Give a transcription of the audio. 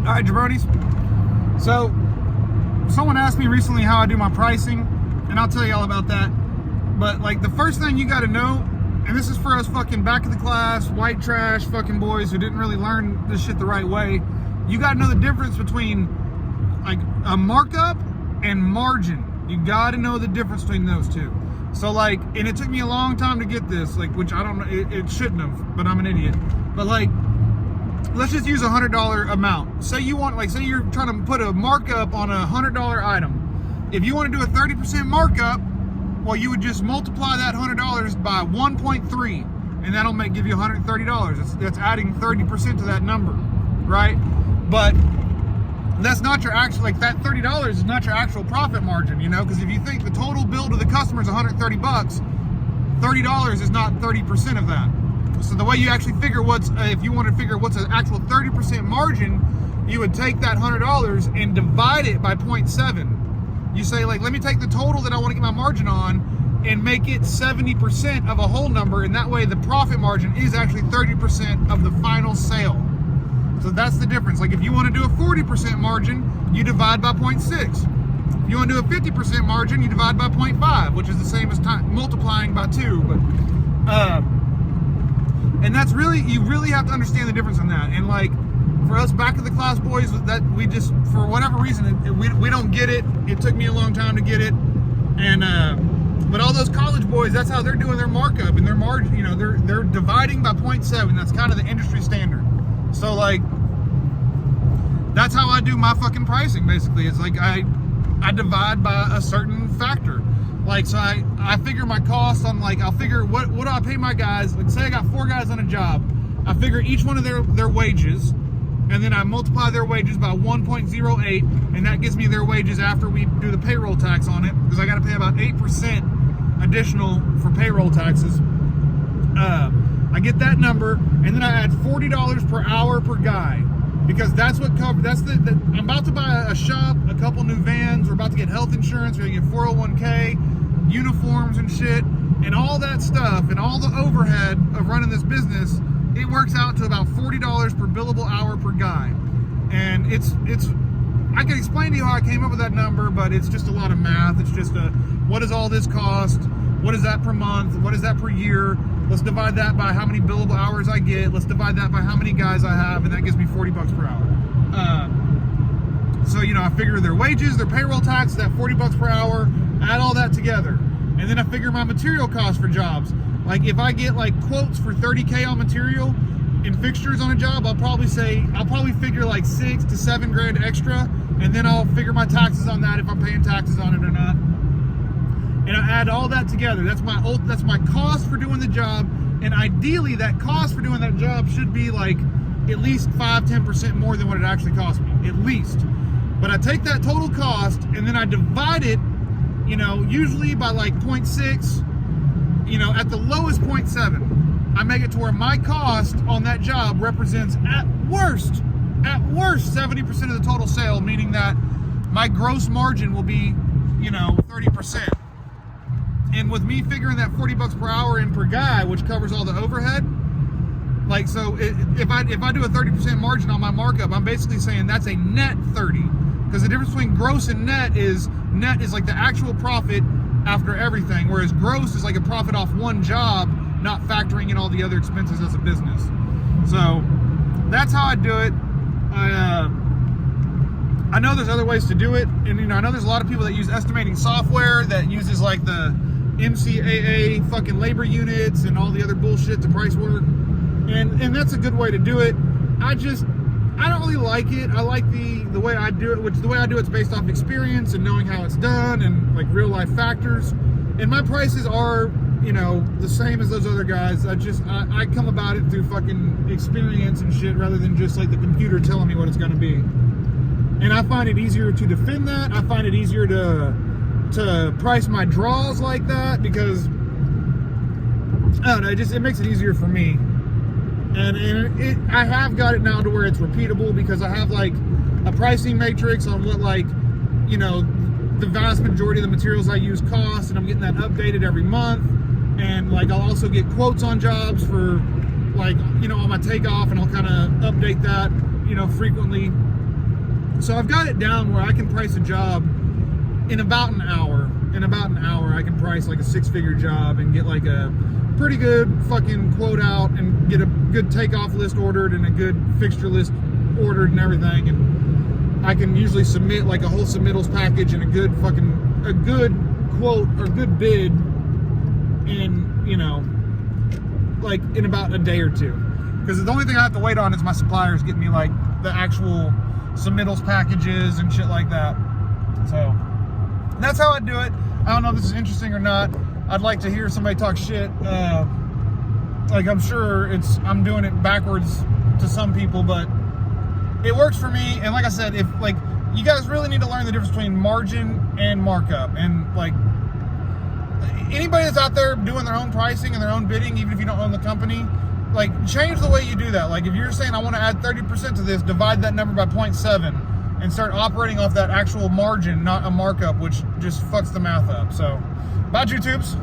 All right, jabronis. So, someone asked me recently how I do my pricing, and I'll tell you all about that. But like the first thing you got to know, and this is for us fucking back of the class, white trash fucking boys who didn't really learn this shit the right way, you got to know the difference between like a markup and margin. You got to know the difference between those two. So like, and it took me a long time to get this, like, which I don't know, it shouldn't have, but I'm an idiot. But like, let's just use $100 amount. Say you want, like, say you're trying to put a markup on a $100 item. If you want to do a 30% markup, well, you would just multiply that $100 by 1.3, and that'll give you $130. That's adding 30% to that number, right? But that's not your actual, like, that $30 is not your actual profit margin, you know, because if you think the total bill to the customer is $130, $30 is not 30% of that. So the way you actually figure if you want to figure what's an actual 30% margin, you would take that $100 and divide it by 0.7. You say, like, let me take the total that I want to get my margin on and make it 70% of a whole number, and that way the profit margin is actually 30% of the final sale. So that's the difference. Like, if you want to do a 40% margin, you divide by 0.6. If you want to do a 50% margin, you divide by 0.5, which is the same as multiplying by 2. But and that's really, you really have to understand the difference in that. And like, for us back of the class boys, that we just, for whatever reason, we don't get it. It took me a long time to get it. And but all those college boys, that's how they're doing their markup and their margin. You know, they're dividing by 0.7. That's kind of the industry standard. So like, that's how I do my fucking pricing. Basically, it's like I divide by a certain factor. Like, so I figure my cost on, like, I'll figure what do I pay my guys. Like, say I got 4 guys on a job, I figure each one of their wages, and then I multiply their wages by 1.08, and that gives me their wages after we do the payroll tax on it, because I got to pay about 8% additional for payroll taxes. I get that number, and then I add $40 per hour per guy, because that's what covers. That's I'm about to buy a shop, a couple new vans. We're about to get health insurance. We're gonna get 401k, uniforms and shit, and all that stuff, and all the overhead of running this business. It works out to about $40 per billable hour per guy, and it's. I can explain to you how I came up with that number, but it's just a lot of math. It's just what does all this cost? What is that per month? What is that per year? Let's divide that by how many billable hours I get. Let's divide that by how many guys I have, and that gives me $40 per hour. So, you know, I figure their wages, their payroll tax, that $40 per hour, add all that together. And then I figure my material costs for jobs. Like, if I get like quotes for 30K on material and fixtures on a job, I'll probably figure like 6 to 7 grand extra, and then I'll figure my taxes on that if I'm paying taxes on it or not. And I add all that together. That's my cost for doing the job. And ideally, that cost for doing that job should be like at least 5-10% more than what it actually cost me, at least. But I take that total cost and then I divide it, you know, usually by like 0.6, you know, at the lowest 0.7. I make it to where my cost on that job represents at worst 70% of the total sale, meaning that my gross margin will be, you know, 30%. And with me figuring that $40 per hour in per guy, which covers all the overhead, like, so if I do a 30% margin on my markup, I'm basically saying that's a net 30, because the difference between gross and net is like the actual profit after everything, whereas gross is like a profit off one job, not factoring in all the other expenses as a business. So that's how I do it. I know there's other ways to do it, and you know, I know there's a lot of people that use estimating software that uses like the MCAA fucking labor units and all the other bullshit to price work, and that's a good way to do it. I don't really like it. I like the way I do it, which the way I do it's based off experience and knowing how it's done and like real life factors. And my prices are, you know, the same as those other guys. I come about it through fucking experience and shit rather than just like the computer telling me what it's gonna be. And I find it easier to defend that. I find it easier to price my draws like that, because I don't know, it makes it easier for me. And I have got it now to where it's repeatable, because I have like a pricing matrix on what, like, you know, the vast majority of the materials I use cost, and I'm getting that updated every month. And like, I'll also get quotes on jobs for, like, you know, on my takeoff, and I'll kind of update that, you know, frequently. So I've got it down where I can price a job in about an hour. In about an hour, I can price like a 6-figure job and get like a pretty good fucking quote out and get a good takeoff list ordered and a good fixture list ordered and everything. And I can usually submit like a whole submittals package and a good quote or good bid in, you know, like in about a day or two. Because the only thing I have to wait on is my suppliers getting me like the actual submittals packages and shit like that. So that's how I do it. I don't know if this is interesting or not. I'd like to hear somebody talk shit. Like I'm sure I'm doing it backwards to some people, but it works for me. And like I said, if like you guys really need to learn the difference between margin and markup. And like anybody that's out there doing their own pricing and their own bidding, even if you don't own the company, like change the way you do that. Like if you're saying I want to add 30% to this, divide that number by 0.7 and start operating off that actual margin, not a markup, which just fucks the math up. So bye, YouTubes.